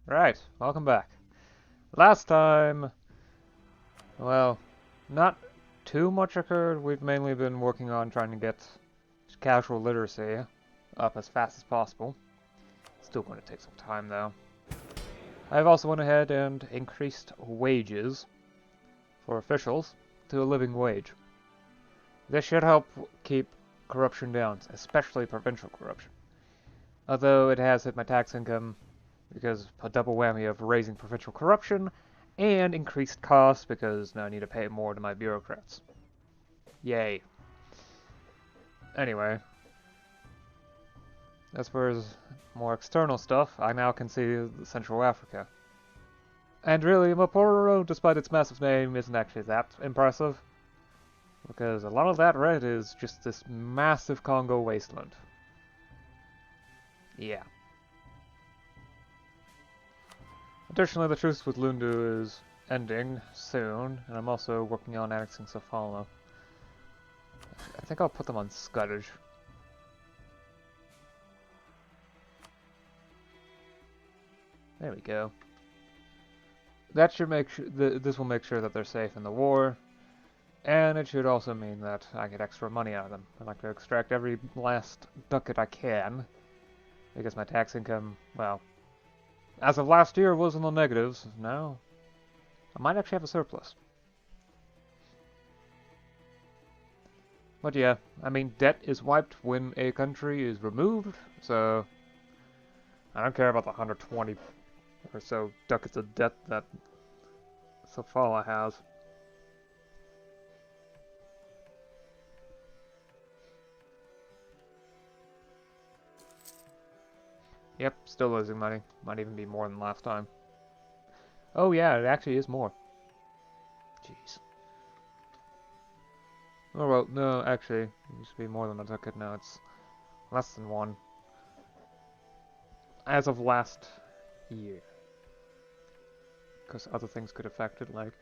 Right, welcome back. Last time, well, not too much occurred. We've mainly been working on trying to get casual literacy up as fast as possible. Still going to take some time though. I've also went ahead and increased wages for officials to a living wage. This should help keep corruption down, especially provincial corruption. Although it has hit my tax income because a double whammy of raising provincial corruption and increased costs because now I need to pay more to my bureaucrats. Yay. Anyway, as far as more external stuff, I now can see Central Africa. And really, Maporo, despite its massive name, isn't actually that impressive. Because a lot of that red is just this massive Congo wasteland. Yeah. Additionally, the truce with Lundu is ending soon, and I'm also working on annexing Sofala. I think I'll put them on Scottish. There we go. That should make sure this will make sure that they're safe in the war, and it should also mean that I get extra money out of them. I like to extract every last ducat I can, because my tax income, well, as of last year was in the negatives. Now, I might actually have a surplus. But yeah, I mean, debt is wiped when a country is removed, so I don't care about the 120 or so ducats of debt that Sofala has. Yep, still losing money. Might even be more than last time. Oh yeah, it actually is more. Jeez. Oh well, no, actually, it used to be more than a ducat, now it's less than one. As of last year. Because other things could affect it, like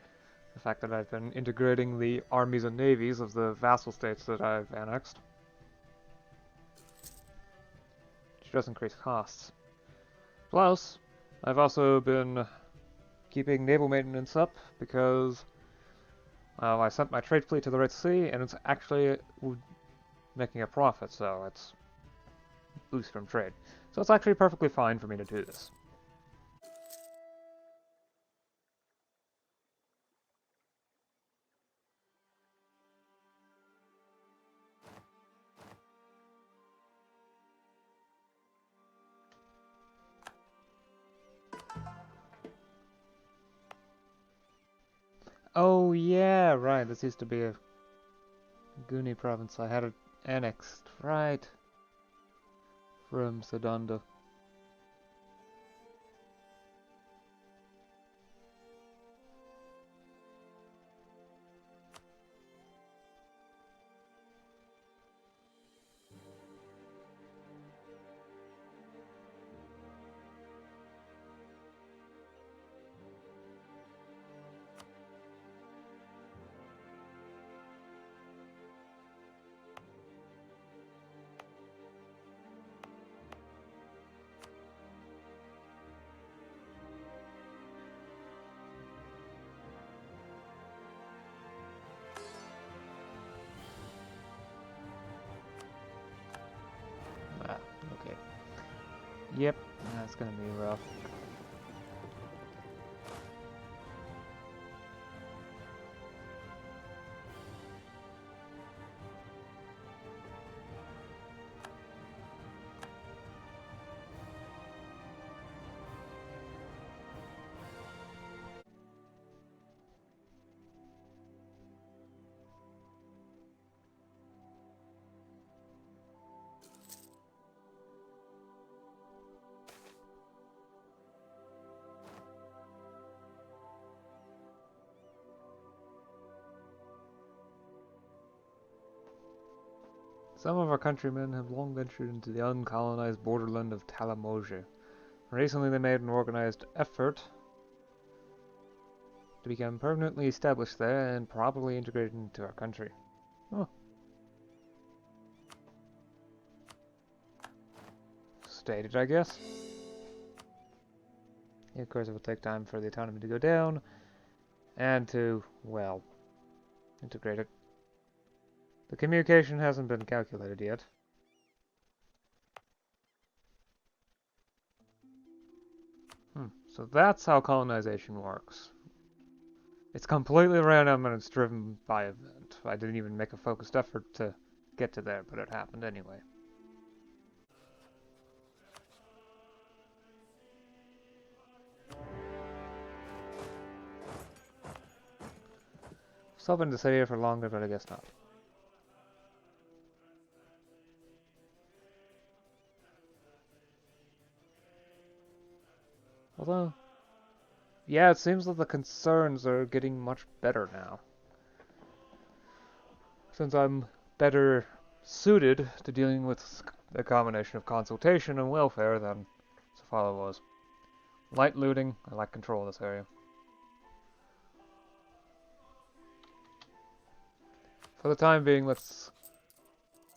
the fact that I've been integrating the armies and navies of the vassal states that I've annexed. Which does increase costs. Plus, I've also been keeping naval maintenance up because I sent my trade fleet to the Red Sea and it's actually making a profit, so it's a boost from trade. So it's actually perfectly fine for me to do this. Oh yeah, right, this used to be a Goonie province. I had it annexed, right, from Sedanda. Ah, okay. Yep, that's gonna be rough. Some of our countrymen have long ventured into the uncolonized borderland of Talamoja. Recently they made an organized effort to become permanently established there and properly integrated into our country. Oh. Stated, I guess. Of course, it will take time for the economy to go down and to, well, integrate it. The communication hasn't been calculated yet. So that's how colonization works. It's completely random and it's driven by event. I didn't even make a focused effort to get to there, but it happened anyway. I was hoping to stay here for longer, but I guess not. Although, yeah, it seems that the concerns are getting much better now. Since I'm better suited to dealing with a combination of consultation and welfare than Safala was. Light looting, I like control of this area. For the time being, let's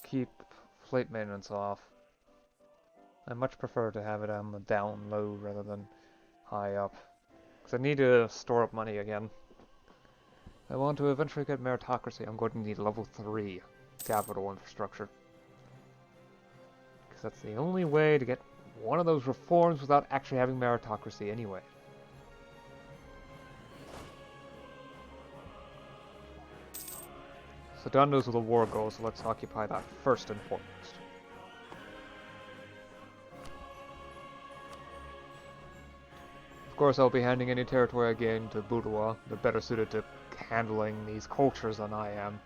keep fleet maintenance off. I much prefer to have it on the down low rather than high up. Because I need to store up money again. I want to eventually get meritocracy. I'm going to need level 3 capital infrastructure. Because that's the only way to get one of those reforms without actually having meritocracy anyway. So Don knows where the war goes, so let's occupy that first and foremost. Of course, I'll be handing any territory I gain to Boudoir. They're better suited to handling these cultures than I am.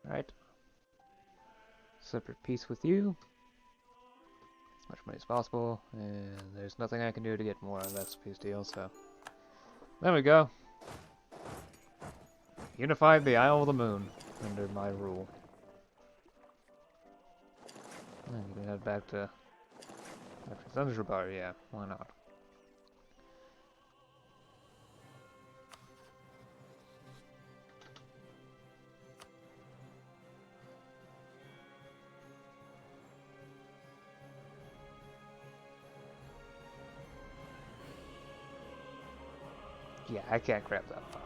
Right. Separate peace with you. As much money as possible. And there's nothing I can do to get more of this peace deal, so... There we go. Unified the Isle of the Moon under my rule. And you can head back to Zanzibar, yeah, why not? Yeah, I can't grab that far.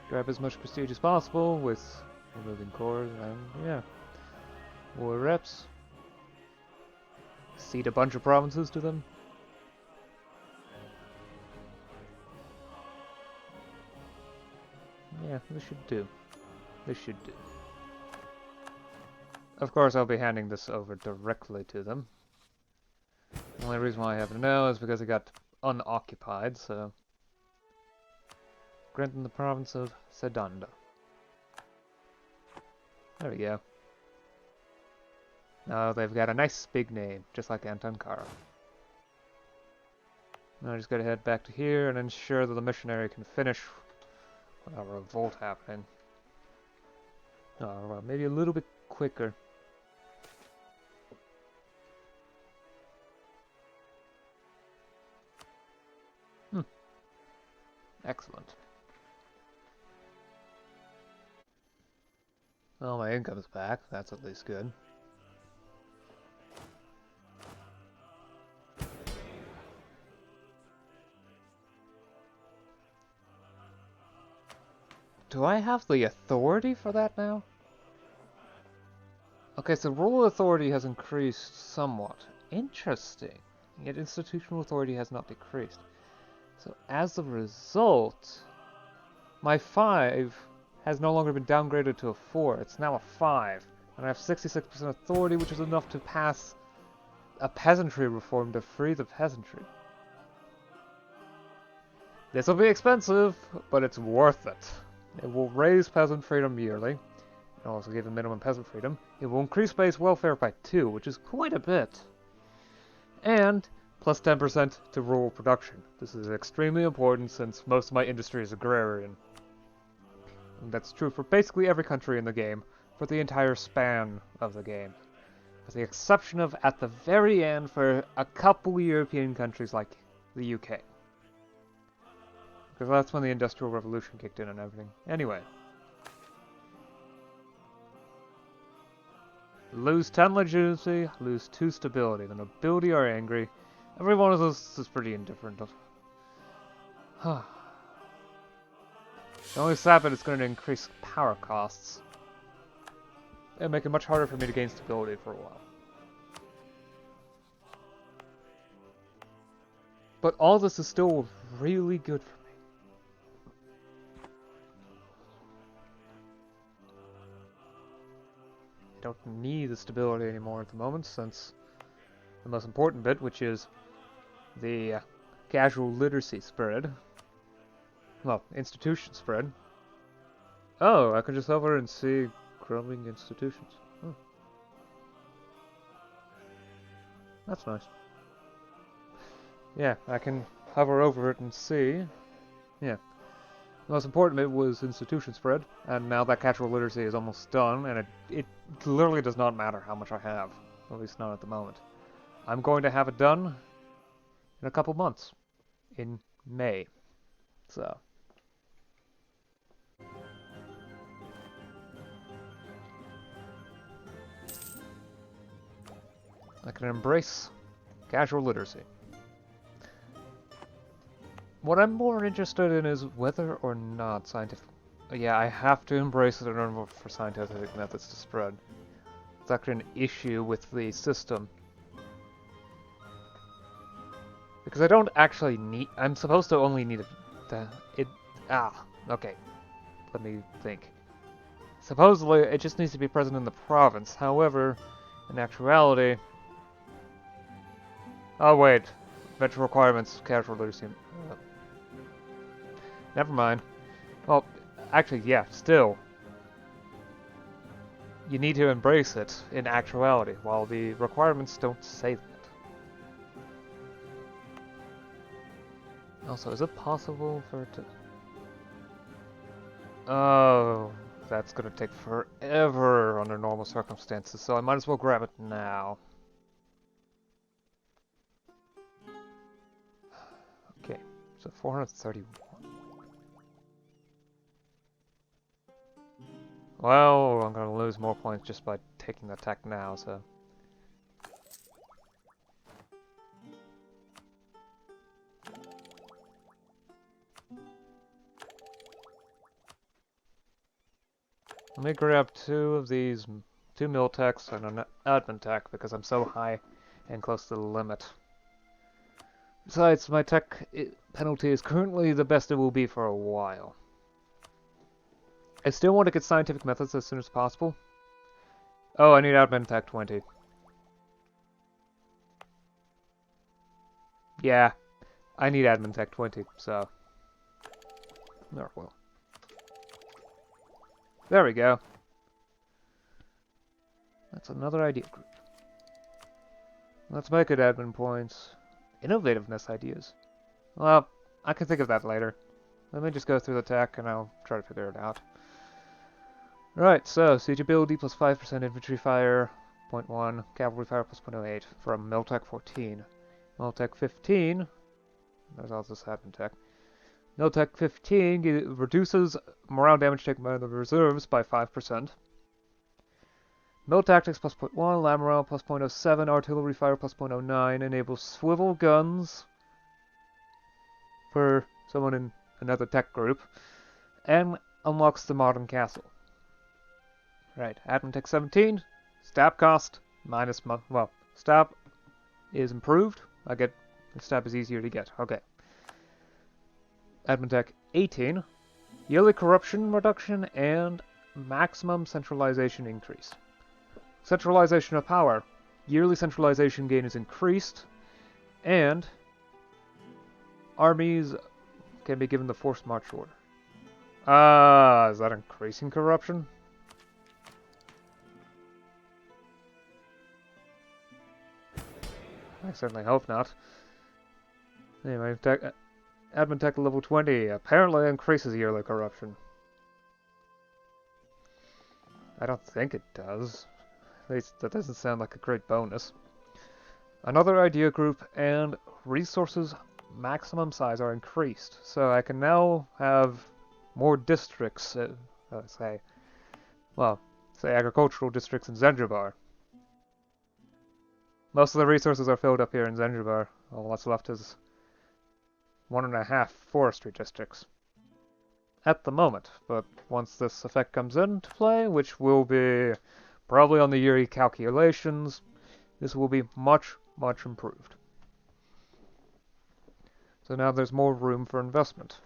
Grab as much prestige as possible with removing cores and, yeah. More reps. Cede a bunch of provinces to them. Yeah, this should do. This should do. Of course, I'll be handing this over directly to them. The only reason why I have it now is because it got unoccupied, so... Grant them the province of Sedanda. There we go. Now they've got a nice big name, just like Antankara. Now I just gotta head back to here and ensure that the missionary can finish without a revolt happening. Well, maybe a little bit quicker. Excellent. Well, my income's back. That's at least good. Do I have the authority for that now? Okay, so rural authority has increased somewhat. Interesting. Yet institutional authority has not decreased. So as a result, my 5 has no longer been downgraded to a 4. It's now a 5. And I have 66% authority, which is enough to pass a peasantry reform to free the peasantry. This will be expensive, but it's worth it. It will raise peasant freedom yearly. It'll also give a minimum peasant freedom. It will increase base welfare by 2, which is quite a bit. And plus 10% to rural production. This is extremely important since most of my industry is agrarian. And that's true for basically every country in the game, for the entire span of the game. With the exception of at the very end for a couple European countries like the UK. Because that's when the Industrial Revolution kicked in and everything. Anyway. Lose 10 legitimacy, lose 2 stability. The nobility are angry. Every one of those is pretty indifferent. The only sad bit is going to increase power costs. And make it much harder for me to gain stability for a while. But all this is still really good for me. I don't need the stability anymore at the moment, since the most important bit, which is the casual literacy spread. Well, institution spread. Oh, I can just hover and see growing institutions. Oh. That's nice. Yeah, I can hover over it and see. Yeah. The most important bit was institution spread, and now that casual literacy is almost done, and it literally does not matter how much I have. At least not at the moment. I'm going to have it done in a couple months. In May. So. I can embrace casual literacy. What I'm more interested in is whether or not scientific... Yeah, I have to embrace it in order for scientific methods to spread. It's actually an issue with the system. Because I don't actually need... I'm supposed to only need okay. Let me think. Supposedly, it just needs to be present in the province. However, in actuality... Oh, wait. Metro requirements, casual literacy... Never mind. Well, actually, yeah, still. You need to embrace it in actuality, while the requirements don't say that. Also, is it possible for it to... Oh, that's gonna take forever under normal circumstances, so I might as well grab it now. Okay, so 431. Well, I'm gonna lose more points just by taking the attack now, so... Let me grab 2 of these, 2 mill techs and an admin tech, because I'm so high and close to the limit. Besides, my tech penalty is currently the best it will be for a while. I still want to get scientific methods as soon as possible. Oh, I need admin tech 20. Yeah, I need admin tech 20, so... Oh, well. There we go. That's another idea group. Let's make it admin points. Innovativeness ideas. Well, I can think of that later. Let me just go through the tech and I'll try to figure it out. Right, so siege ability plus 5% infantry fire, 0.1, cavalry fire plus 0.08 from Miltech 14. Miltech 15, there's also this admin tech. Miltech 15 reduces morale damage taken by the reserves by 5%. Mill Tactics plus 0.1, Land Morale plus 0.07, Artillery Fire plus 0.09, enables swivel guns for someone in another tech group, and unlocks the Modern Castle. Right, Admin Tech 17, stab cost, minus, well, stab is improved, stab is easier to get, okay. Admin Tech 18, yearly corruption reduction and maximum centralization increase. Centralization of power. Yearly centralization gain is increased, and armies can be given the forced march order. Is that increasing corruption? I certainly hope not. Anyway, Admin Tech level 20 apparently increases yearly corruption. I don't think it does. At least that doesn't sound like a great bonus. Another idea group and resources maximum size are increased, so I can now have more districts, say agricultural districts in Zanzibar. Most of the resources are filled up here in Zanzibar. All that's left is 1.5 forestry districts. At the moment, but once this effect comes into play, which will be probably on the yearly calculations, this will be much, much improved. So now there's more room for investment.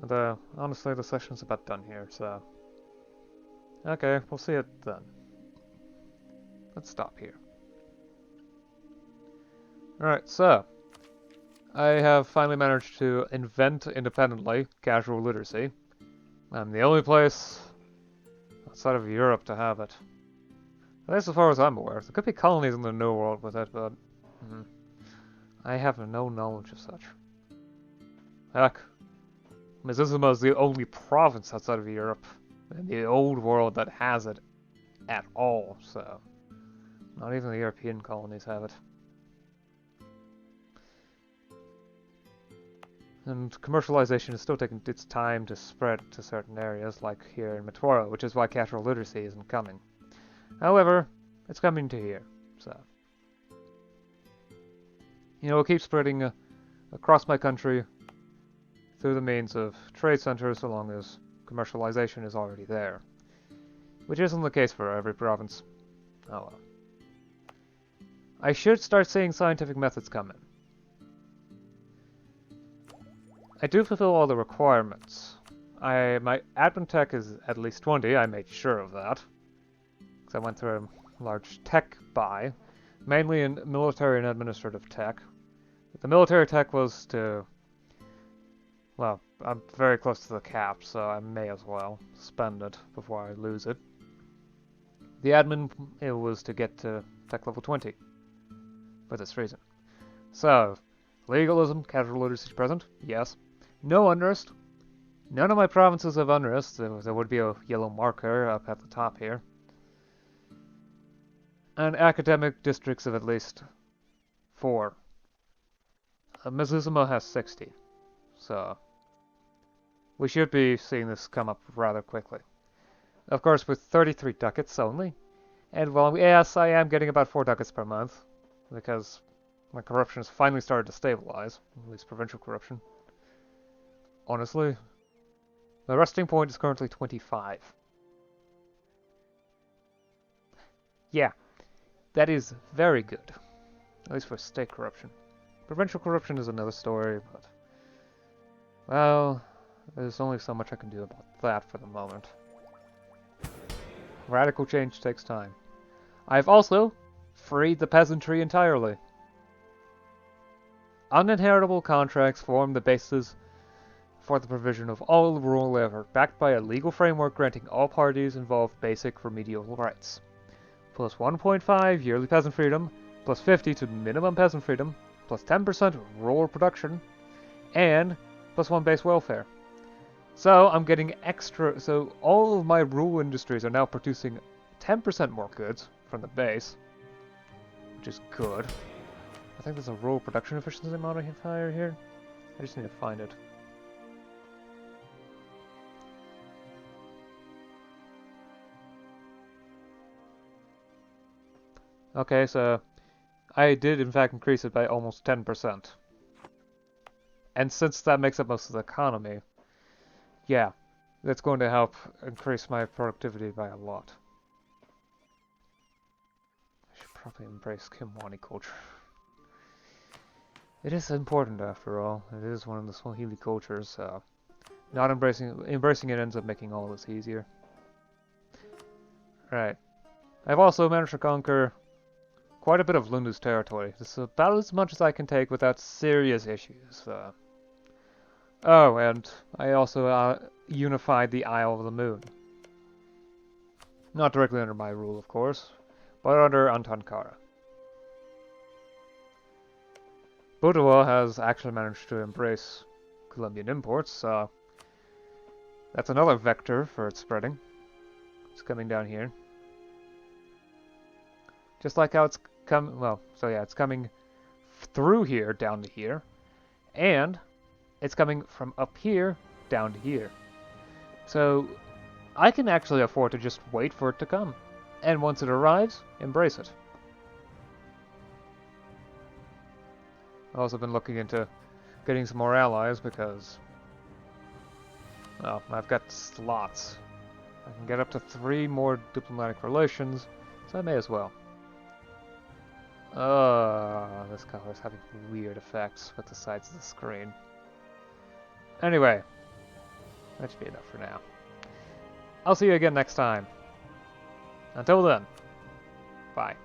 And honestly, the session's about done here, so... Okay, we'll see it then. Let's stop here. Alright, so... I have finally managed to invent independently casual literacy. I'm the only place outside of Europe to have it. At least as far as I'm aware. There could be colonies in the New World with it, but... I have no knowledge of such. Heck, Mizuzuma is the only province outside of Europe in the Old World that has it at all, so... Not even the European colonies have it. And commercialization is still taking its time to spread to certain areas, like here in Matoro, which is why casual literacy isn't coming. However, it's coming to here, so... We'll keep spreading across my country through the means of trade centers so long as commercialization is already there. Which isn't the case for every province. Oh well. I should start seeing scientific methods come in. I do fulfill all the requirements. My admin tech is at least 20, I made sure of that. Because I went through a large tech buy, mainly in military and administrative tech. The military tech was to... Well, I'm very close to the cap, so I may as well spend it before I lose it. The admin, it was to get to tech level 20. For this reason. So, legalism, casual literacy present, yes. No unrest. None of my provinces have unrest. There would be a yellow marker up at the top here. And academic districts of at least 4. Mizuzuma has 60. So, we should be seeing this come up rather quickly. Of course, with 33 ducats only. And well, yes, I am getting about 4 ducats per month. Because my corruption has finally started to stabilize. At least provincial corruption. Honestly, the resting point is currently 25. Yeah, that is very good. At least for state corruption. Provincial corruption is another story, but... Well, there's only so much I can do about that for the moment. Radical change takes time. I've also freed the peasantry entirely. Uninheritable contracts form the basis for the provision of all rural labor, backed by a legal framework granting all parties involved basic remedial rights. Plus 1.5 yearly peasant freedom, plus 50 to minimum peasant freedom, plus 10% rural production, and plus 1 base welfare. So I'm getting extra, so all of my rural industries are now producing 10% more goods from the base, which is good. I think there's a rural production efficiency modifier here. I just need to find it. Okay, so I did in fact increase it by almost 10%. And since that makes up most of the economy, yeah, that's going to help increase my productivity by a lot. I should probably embrace Kimwani culture. It is important after all. It is one of the Swahili cultures, so not embracing it ends up making all this easier. Right. I've also managed to conquer quite a bit of Lundu's territory. This is about as much as I can take without serious issues. Oh, and I also unified the Isle of the Moon. Not directly under my rule, of course, but under Antankara. Budawa has actually managed to embrace Columbian Imports, so That's another vector for its spreading. It's coming down here. Just like how it's come, well, so yeah, it's coming through here down to here, and it's coming from up here down to here. So I can actually afford to just wait for it to come, and once it arrives, embrace it. I've also been looking into getting some more allies because, well, I've got slots. I can get up to 3 more diplomatic relations, so I may as well. This color is having weird effects with the sides of the screen. Anyway, that should be enough for now. I'll see you again next time. Until then, bye.